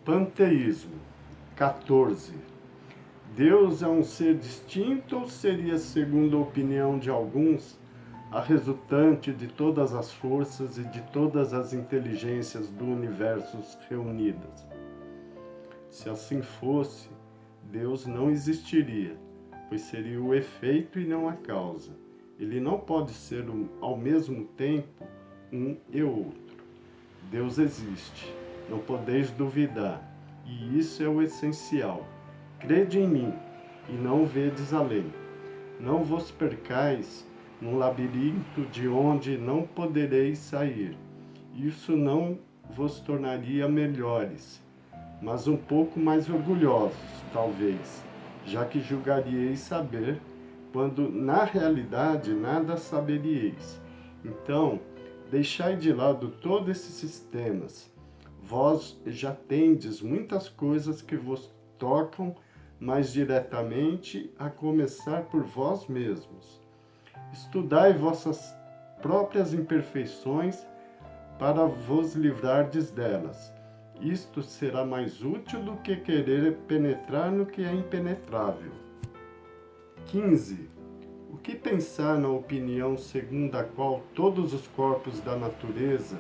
Panteísmo. 14. Deus é um ser distinto ou seria, segundo a opinião de alguns, a resultante de todas as forças e de todas as inteligências do universo reunidas? Se assim fosse, Deus não existiria, pois seria o efeito e não a causa. Ele não pode ser ao mesmo tempo um e outro. Deus existe, não podeis duvidar, e isso é o essencial. Crede em mim, e não vedes além. Não vos percais num labirinto de onde não podereis sair. Isso não vos tornaria melhores, mas um pouco mais orgulhosos, talvez, já que julgaríeis saber, quando na realidade nada saberíeis. Então, deixai de lado todos esses sistemas. Vós já tendes muitas coisas que vos tocam mais diretamente, a começar por vós mesmos. Estudai vossas próprias imperfeições para vos livrardes delas. Isto será mais útil do que querer penetrar no que é impenetrável. 15. O que pensar na opinião segundo a qual todos os corpos da natureza,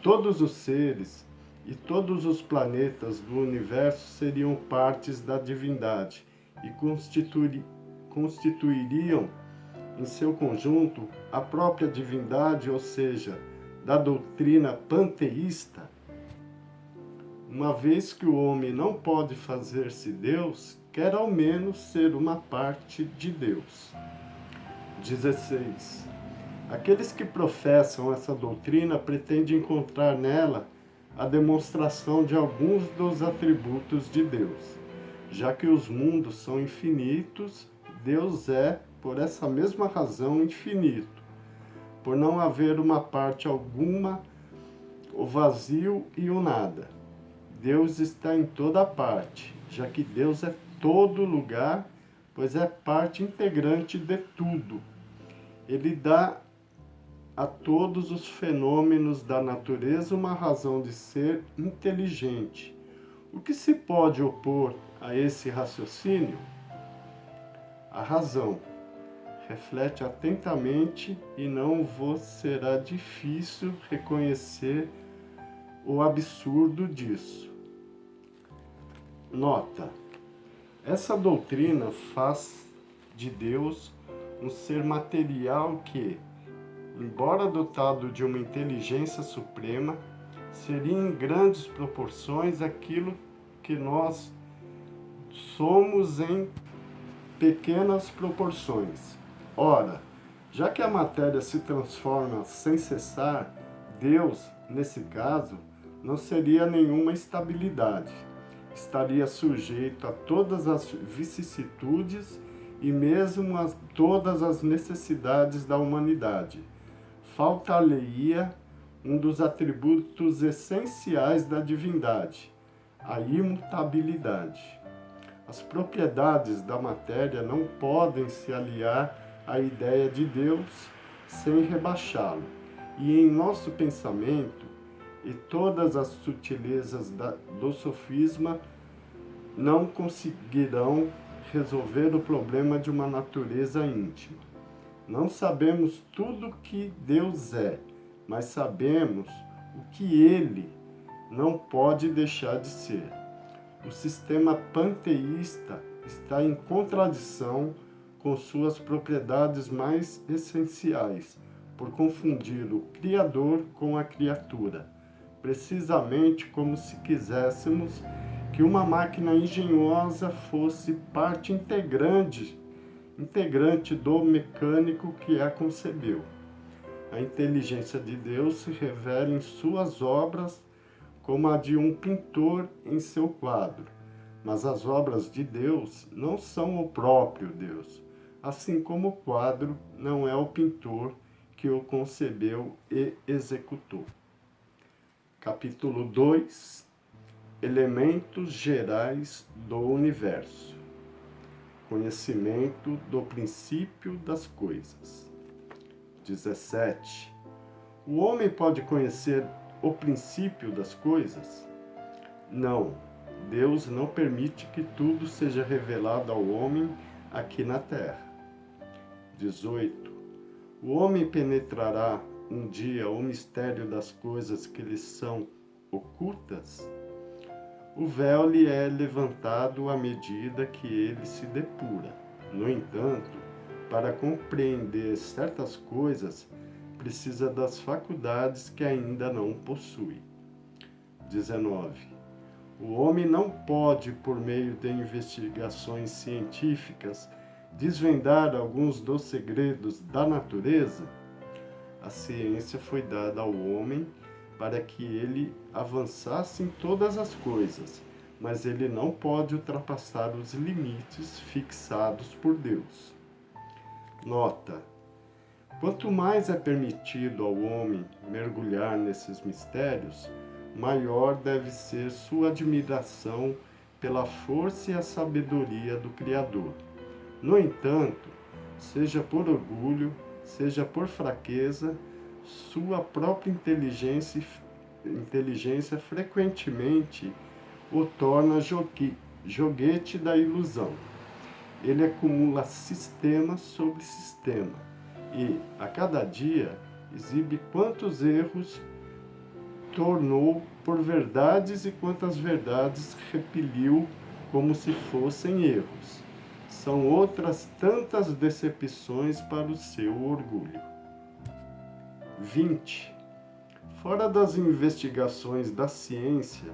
todos os seres e todos os planetas do universo seriam partes da divindade e constituiriam em seu conjunto a própria divindade, ou seja, da doutrina panteísta? Uma vez que o homem não pode fazer-se Deus, quer ao menos ser uma parte de Deus. 16. Aqueles que professam essa doutrina pretendem encontrar nela a demonstração de alguns dos atributos de Deus. Já que os mundos são infinitos, Deus é, por essa mesma razão, infinito. Por não haver uma parte alguma, o vazio e o nada. Deus está em toda parte, já que Deus é todo lugar, pois é parte integrante de tudo. Ele dá a todos os fenômenos da natureza uma razão de ser inteligente. O que se pode opor a esse raciocínio? A razão. Reflete atentamente e não vos será difícil reconhecer o absurdo disso. Nota: essa doutrina faz de Deus um ser material que, embora dotado de uma inteligência suprema, seria em grandes proporções aquilo que nós somos em pequenas proporções. Ora, já que a matéria se transforma sem cessar, Deus, nesse caso, não seria nenhuma estabilidade. Estaria sujeito a todas as vicissitudes e mesmo a todas as necessidades da humanidade. Faltar-lhe-ia um dos atributos essenciais da divindade, a imutabilidade. As propriedades da matéria não podem se aliar à ideia de Deus sem rebaixá-lo. E em nosso pensamento, e todas as sutilezas do sofisma não conseguirão resolver o problema de uma natureza íntima. Não sabemos tudo o que Deus é, mas sabemos o que Ele não pode deixar de ser. O sistema panteísta está em contradição com suas propriedades mais essenciais, por confundir o Criador com a criatura, precisamente como se quiséssemos que uma máquina engenhosa fosse parte integrante do mecânico que a concebeu. A inteligência de Deus se revela em suas obras como a de um pintor em seu quadro. Mas as obras de Deus não são o próprio Deus, assim como o quadro não é o pintor que o concebeu e executou. Capítulo 2. Elementos gerais do universo. Conhecimento do princípio das coisas. 17. O homem pode conhecer o princípio das coisas? Não, Deus não permite que tudo seja revelado ao homem aqui na terra. 18. O homem penetrará um dia o mistério das coisas que lhe são ocultas? O véu lhe é levantado à medida que ele se depura. No entanto, para compreender certas coisas, precisa das faculdades que ainda não possui. 19. O homem não pode, por meio de investigações científicas, desvendar alguns dos segredos da natureza. A ciência foi dada ao homem para que ele avançasse em todas as coisas, mas ele não pode ultrapassar os limites fixados por Deus. Nota: quanto mais é permitido ao homem mergulhar nesses mistérios, maior deve ser sua admiração pela força e a sabedoria do Criador. No entanto, seja por orgulho, seja por fraqueza, sua própria inteligência frequentemente o torna joguete da ilusão. Ele acumula sistema sobre sistema e, a cada dia, exibe quantos erros tornou por verdades e quantas verdades repeliu como se fossem erros. São outras tantas decepções para o seu orgulho. 20. Fora das investigações da ciência,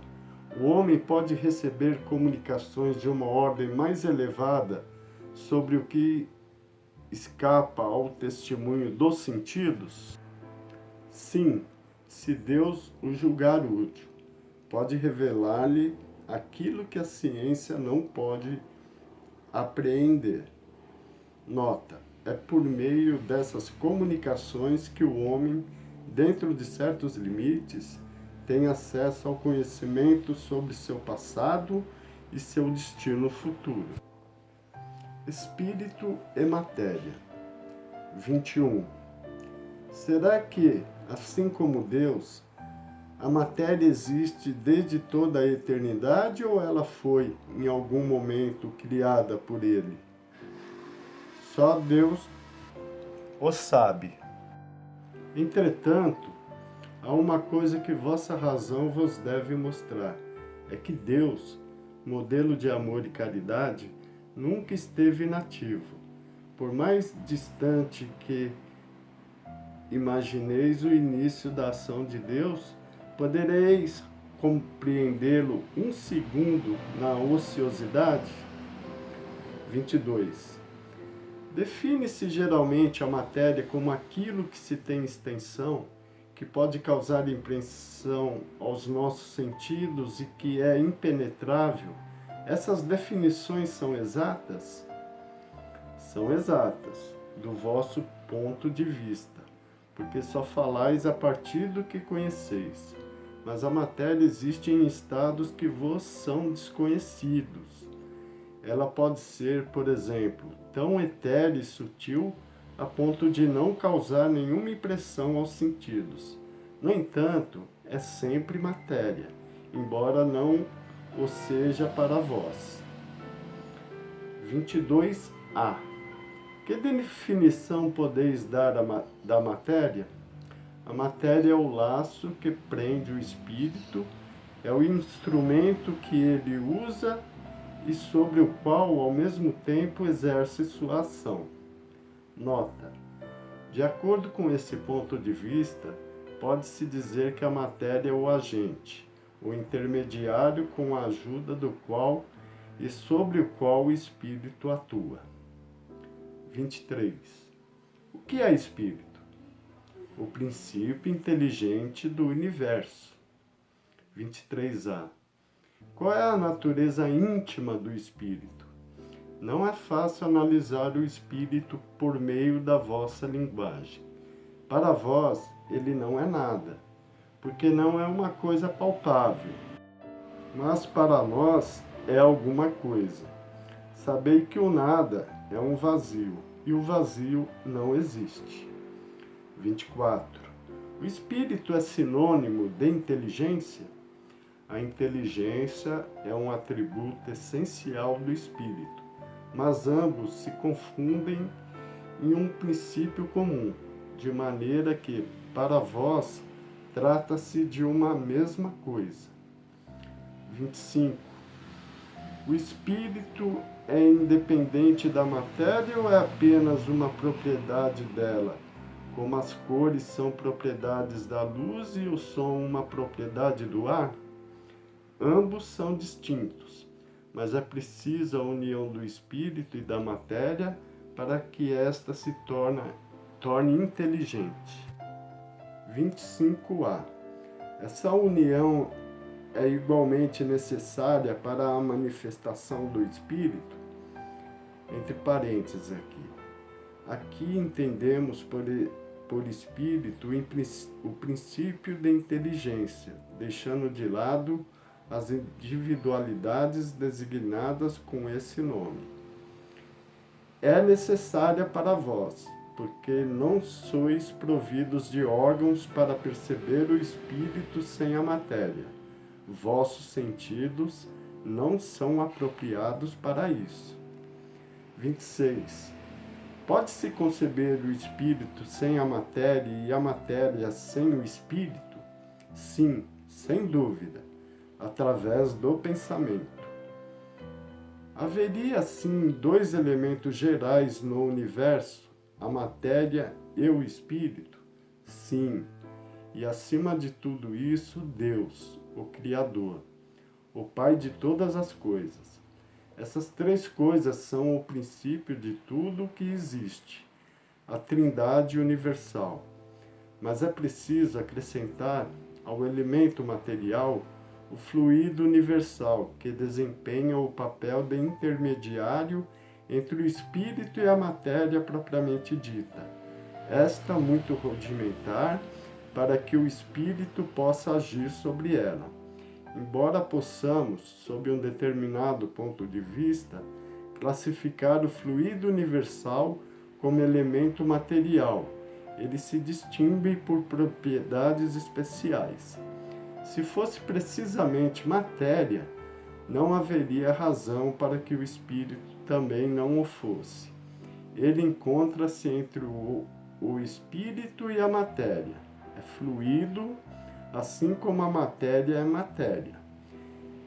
o homem pode receber comunicações de uma ordem mais elevada sobre o que escapa ao testemunho dos sentidos? Sim, se Deus o julgar útil, pode revelar-lhe aquilo que a ciência não pode apreender. Nota: é por meio dessas comunicações que o homem, dentro de certos limites, tem acesso ao conhecimento sobre seu passado e seu destino futuro. Espírito e matéria. 21. Será que, assim como Deus, a matéria existe desde toda a eternidade ou ela foi, em algum momento, criada por Ele? Só Deus o sabe. Entretanto, há uma coisa que vossa razão vos deve mostrar, é que Deus, modelo de amor e caridade, nunca esteve inativo. Por mais distante que imagineis o início da ação de Deus, podereis compreendê-lo um segundo na ociosidade? 22. Define-se geralmente a matéria como aquilo que se tem extensão, que pode causar impressão aos nossos sentidos e que é impenetrável. Essas definições são exatas? São exatas, do vosso ponto de vista, porque só falais a partir do que conheceis. Mas a matéria existe em estados que vos são desconhecidos. Ela pode ser, por exemplo, tão etérea e sutil a ponto de não causar nenhuma impressão aos sentidos. No entanto, é sempre matéria, embora não o seja para vós. 22a. Que definição podeis dar da matéria? A matéria é o laço que prende o espírito, é o instrumento que ele usa e sobre o qual, ao mesmo tempo, exerce sua ação. Nota: de acordo com esse ponto de vista, pode-se dizer que a matéria é o agente, o intermediário com a ajuda do qual e sobre o qual o espírito atua. 23. O que é espírito? O princípio inteligente do universo. 23a. Qual é a natureza íntima do espírito? Não é fácil analisar o espírito por meio da vossa linguagem. Para vós, ele não é nada, porque não é uma coisa palpável. Mas para nós é alguma coisa. Sabei que o nada é um vazio, e o vazio não existe. 24. O espírito é sinônimo de inteligência? A inteligência é um atributo essencial do espírito, mas ambos se confundem em um princípio comum, de maneira que, para vós, trata-se de uma mesma coisa. 25. O espírito é independente da matéria ou é apenas uma propriedade dela, como as cores são propriedades da luz e o som uma propriedade do ar? Ambos são distintos, mas é preciso a união do espírito e da matéria para que esta se torne inteligente. 25a. Essa união é igualmente necessária para a manifestação do espírito? Entre parênteses aqui. Aqui entendemos por espírito o princípio da inteligência, deixando de lado as individualidades designadas com esse nome. É necessária para vós, porque não sois providos de órgãos para perceber o espírito sem a matéria. Vossos sentidos não são apropriados para isso. 26. Pode-se conceber o espírito sem a matéria e a matéria sem o espírito? Sim, sem dúvida, através do pensamento. Haveria, assim, dois elementos gerais no universo, a matéria e o espírito? Sim, e acima de tudo isso, Deus, o Criador, o Pai de todas as coisas. Essas três coisas são o princípio de tudo o que existe, a Trindade universal. Mas é preciso acrescentar ao elemento material o fluido universal, que desempenha o papel de intermediário entre o espírito e a matéria propriamente dita. Esta muito rudimentar para que o espírito possa agir sobre ela. Embora possamos, sob um determinado ponto de vista, classificar o fluido universal como elemento material, ele se distingue por propriedades especiais. Se fosse precisamente matéria, não haveria razão para que o espírito também não o fosse. Ele encontra-se entre o espírito e a matéria. É fluido, assim como a matéria é matéria.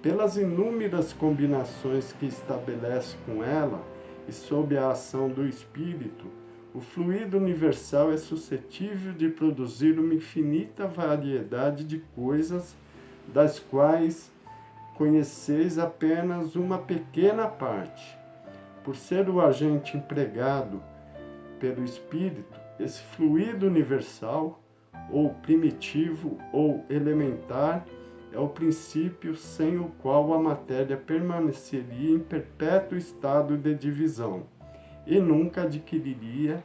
Pelas inúmeras combinações que estabelece com ela e sob a ação do espírito, o fluido universal é suscetível de produzir uma infinita variedade de coisas, das quais conheceis apenas uma pequena parte. Por ser o agente empregado pelo espírito, esse fluido universal, ou primitivo ou elementar, é o princípio sem o qual a matéria permaneceria em perpétuo estado de divisão e nunca adquiriria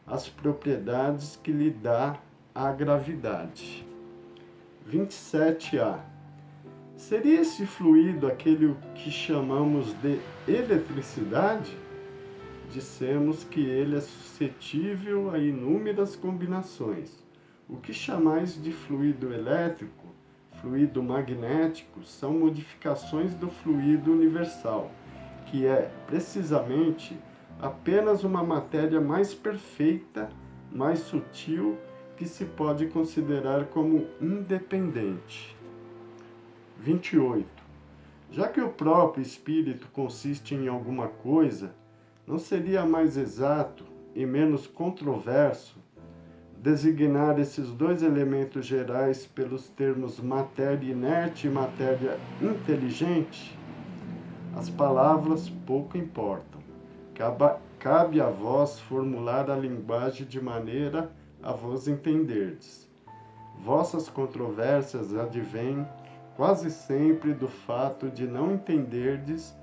as propriedades que lhe dá a gravidade. 27a. Seria esse fluido aquele que chamamos de eletricidade? Dissemos que ele é suscetível a inúmeras combinações. O que chamais de fluido elétrico, fluido magnético, são modificações do fluido universal, que é, precisamente, apenas uma matéria mais perfeita, mais sutil, que se pode considerar como independente. 28. Já que o próprio espírito consiste em alguma coisa, não seria mais exato e menos controverso designar esses dois elementos gerais pelos termos matéria inerte e matéria inteligente? As palavras pouco importam. Cabe a vós formular a linguagem de maneira a vos entenderdes. Vossas controvérsias advêm quase sempre do fato de não entenderdes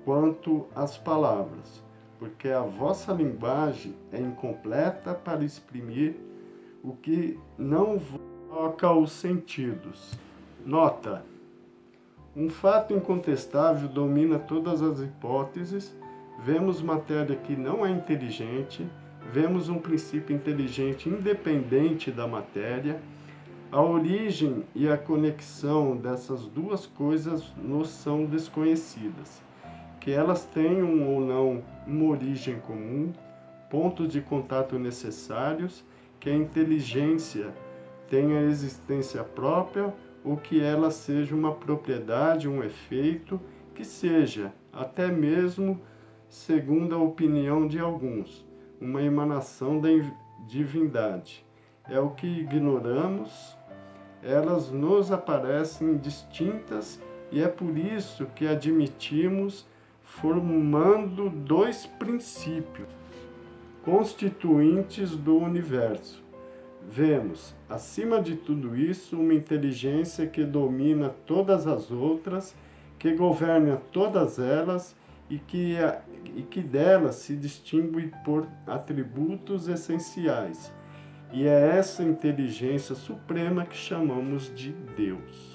quanto às palavras, porque a vossa linguagem é incompleta para exprimir o que não toca os sentidos. Nota: um fato incontestável domina todas as hipóteses. Vemos matéria que não é inteligente, vemos um princípio inteligente independente da matéria, A origem e a conexão dessas duas coisas nos são desconhecidas. Que elas tenham ou não uma origem comum, pontos de contato necessários, que a inteligência tenha existência própria ou que ela seja uma propriedade, um efeito, que seja, até mesmo, segundo a opinião de alguns, uma emanação da divindade. É o que ignoramos, elas nos aparecem distintas e é por isso que admitimos formando dois princípios constituintes do universo. Vemos, acima de tudo isso, uma inteligência que domina todas as outras, que governa todas elas e que delas se distingue por atributos essenciais. E é essa inteligência suprema que chamamos de Deus.